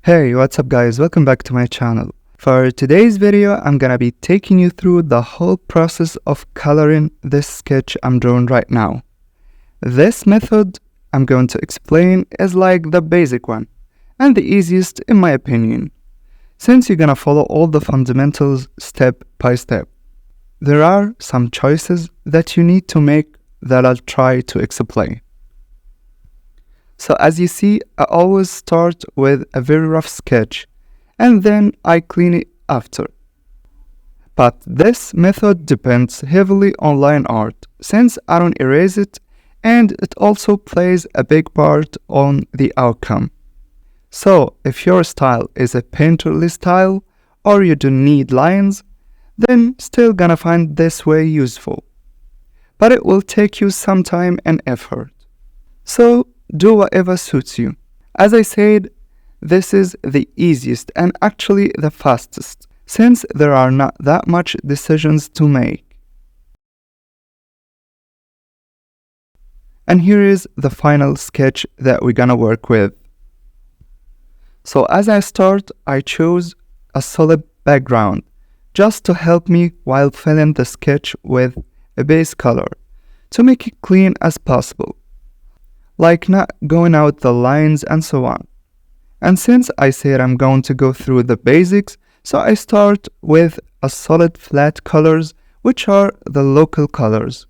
Hey, what's up guys? Welcome back to my channel. For today's video, I'm gonna be taking you through the whole process of coloring this sketch I'm drawing right now. This method I'm going to explain is like the basic one, and the easiest in my opinion, since you're gonna follow all the fundamentals step by step. There are some choices that you need to make that I'll try to explain. So as you see, I always start with a very rough sketch and then I clean it after. But this method depends heavily on line art since I don't erase it, and it also plays a big part on the outcome. So if your style is a painterly style or you don't need lines, then still gonna find this way useful. But it will take you some time and effort. So do whatever suits you. As I said, this is the easiest and actually the fastest, since there are not that much decisions to make. And here is the final sketch that we're gonna work with. So as I start, I chose a solid background just to help me while filling the sketch with a base color to make it clean as possible, like not going out the lines and so on. And since I said I'm going to go through the basics, so I start with a solid flat colors, which are the local colors.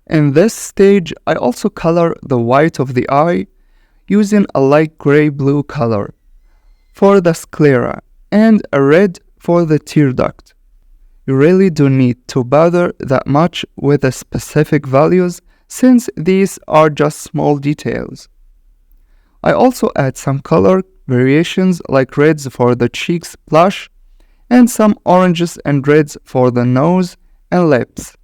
In this stage, I also color the white of the eye using a light gray-blue color for the sclera and a red for the tear duct. You really don't need to bother that much with the specific values since these are just small details. I also add some color variations like reds for the cheeks blush and some oranges and reds for the nose and lips.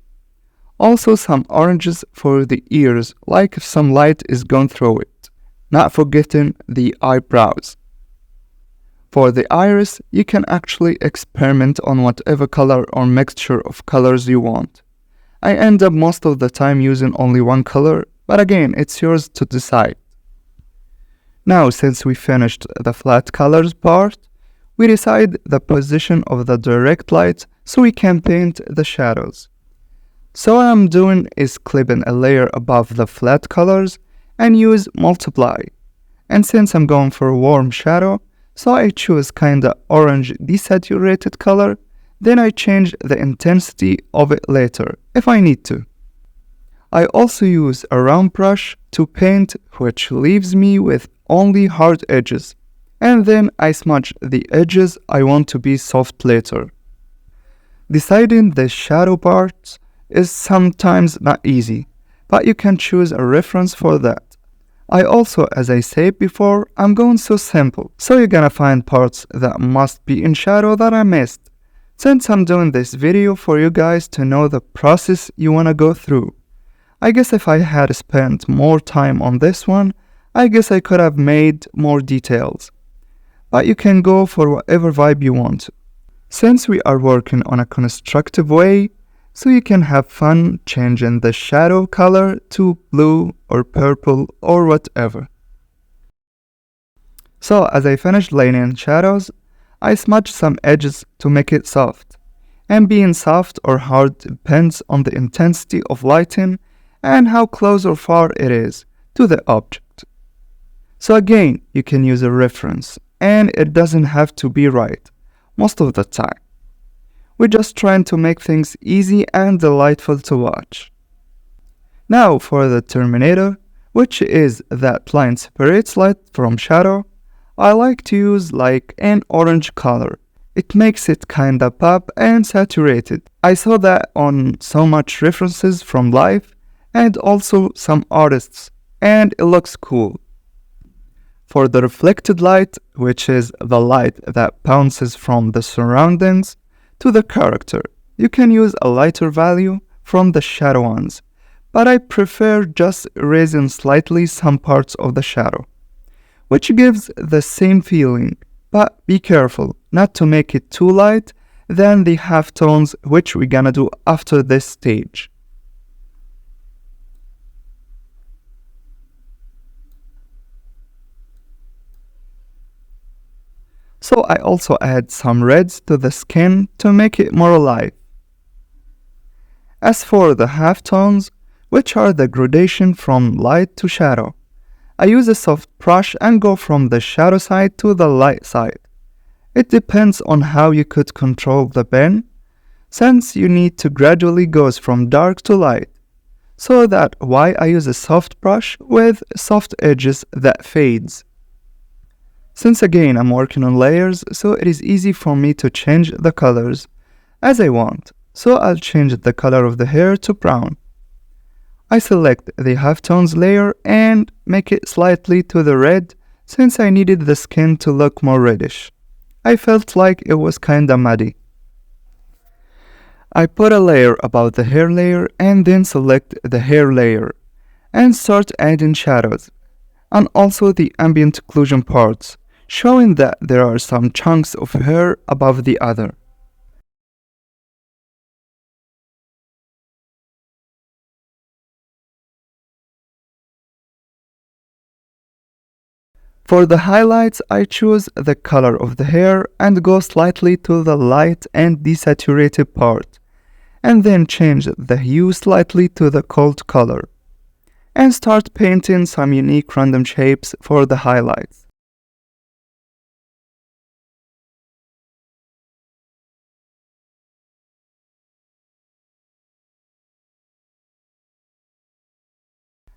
Also some oranges for the ears, like if some light is gone through it, not forgetting the eyebrows. For the iris, you can actually experiment on whatever color or mixture of colors you want. I end up most of the time using only one color, but again, it's yours to decide. Now, since we finished the flat colors part, we decide the position of the direct light so we can paint the shadows. So what I'm doing is clipping a layer above the flat colors and use multiply. And since I'm going for a warm shadow, so I choose kinda orange desaturated color Then I change the intensity of it later if I need to. I also use a round brush to paint, which leaves me with only hard edges, and then I smudge the edges I want to be soft later. Deciding the shadow parts is sometimes not easy, but you can choose a reference for that. I also, as I said before, I'm going so simple, so you're gonna find parts that must be in shadow that I missed. Since I'm doing this video for you guys to know the process you wanna go through. I guess if I had spent more time on this one, I guess I could have made more details. But you can go for whatever vibe you want. Since we are working on a constructive way, so you can have fun changing the shadow color to blue or purple or whatever. So as I finished laying in shadows, I smudged some edges to make it soft. And being soft or hard depends on the intensity of lighting and how close or far it is to the object. So again, you can use a reference, and it doesn't have to be right most of the time. We're just trying to make things easy and delightful to watch. Now for the Terminator, which is that line separates light from shadow, I like to use like an orange color. It makes it kinda pop and saturated. I saw that on so much references from life and also some artists, and it looks cool. For the reflected light, which is the light that bounces from the surroundings to the character, you can use a lighter value from the shadow ones, but I prefer just erasing slightly some parts of the shadow, which gives the same feeling, but be careful not to make it too light than the halftones, which we're gonna do after this stage. So I also add some reds to the skin to make it more alive. As for the halftones, which are the gradation from light to shadow, I use a soft brush and go from the shadow side to the light side. It depends on how you could control the pen, since you need to gradually go from dark to light. So that's why I use a soft brush with soft edges that fades. Since again I'm working on layers, so it is easy for me to change the colors as I want, so I'll change the color of the hair to brown. I select the halftones layer and make it slightly to the red since I needed the skin to look more reddish. I felt like it was kinda muddy. I put a layer above the hair layer and then select the hair layer and start adding shadows and also the ambient occlusion parts, showing that there are some chunks of hair above the other. For the highlights, I choose the color of the hair and go slightly to the light and desaturated part, and then change the hue slightly to the cold color, and start painting some unique random shapes for the highlights.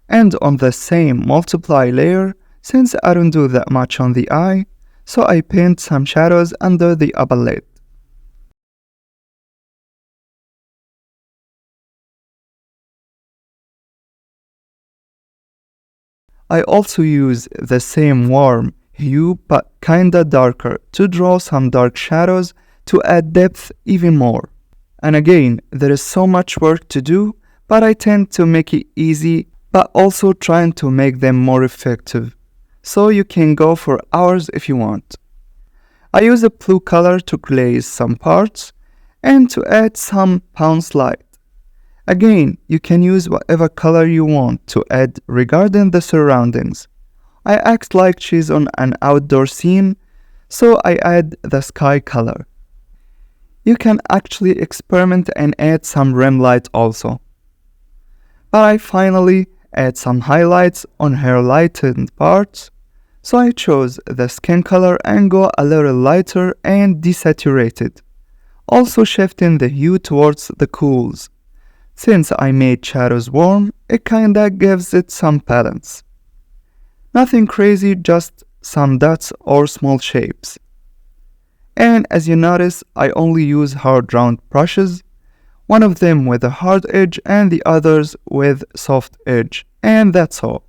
And on the same multiply layer, since I don't do that much on the eye, so I paint some shadows under the upper lid. I also use the same warm hue but kinda darker to draw some dark shadows to add depth even more. And again, there is so much work to do, but I tend to make it easy but also trying to make them more effective, so you can go for hours if you want. I use a blue color to glaze some parts and to add some bounce light. Again, you can use whatever color you want to add regarding the surroundings. I act like she's on an outdoor scene, so I add the sky color. You can actually experiment and add some rim light also. But I finally add some highlights on her lightened parts, so I chose the skin color and go a little lighter and desaturated. Also shifting the hue towards the cools. Since I made shadows warm, it kinda gives it some balance. Nothing crazy, just some dots or small shapes. And as you notice, I only use hard round brushes, one of them with a hard edge and the others with soft edge, and that's all.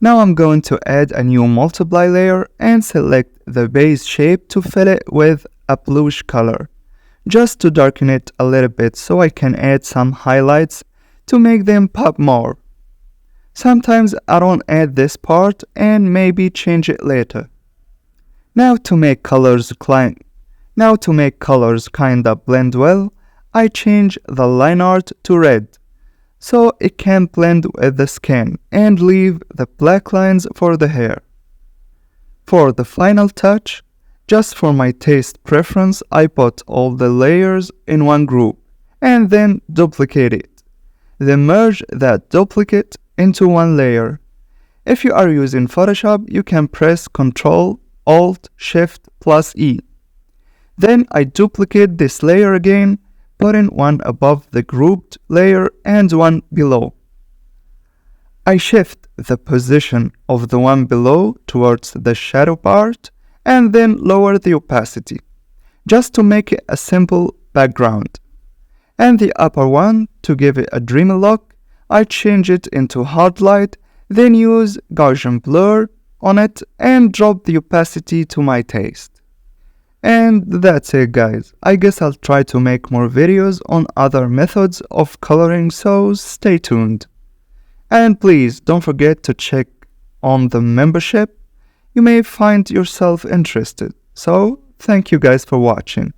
Now I'm going to add a new multiply layer and select the base shape to fill it with a bluish color, just to darken it a little bit so I can add some highlights to make them pop more. Sometimes I don't add this part and maybe change it later. Now to make colors kinda blend well, I change the line art to red, so it can blend with the skin and leave the black lines for the hair. For the final touch, just for my taste preference, I put all the layers in one group and then duplicate it. Then merge that duplicate into one layer. If you are using Photoshop, you can press Ctrl, Alt, Shift plus E. Then I duplicate this layer again, putting one above the grouped layer and one below. I shift the position of the one below towards the shadow part and then lower the opacity, just to make it a simple background. And the upper one, to give it a dreamy look, I change it into hard light, then use Gaussian blur on it and drop the opacity to my taste. And that's it guys. I guess I'll try to make more videos on other methods of coloring, so stay tuned. And please don't forget to check on the membership. You may find yourself interested. So thank you guys for watching.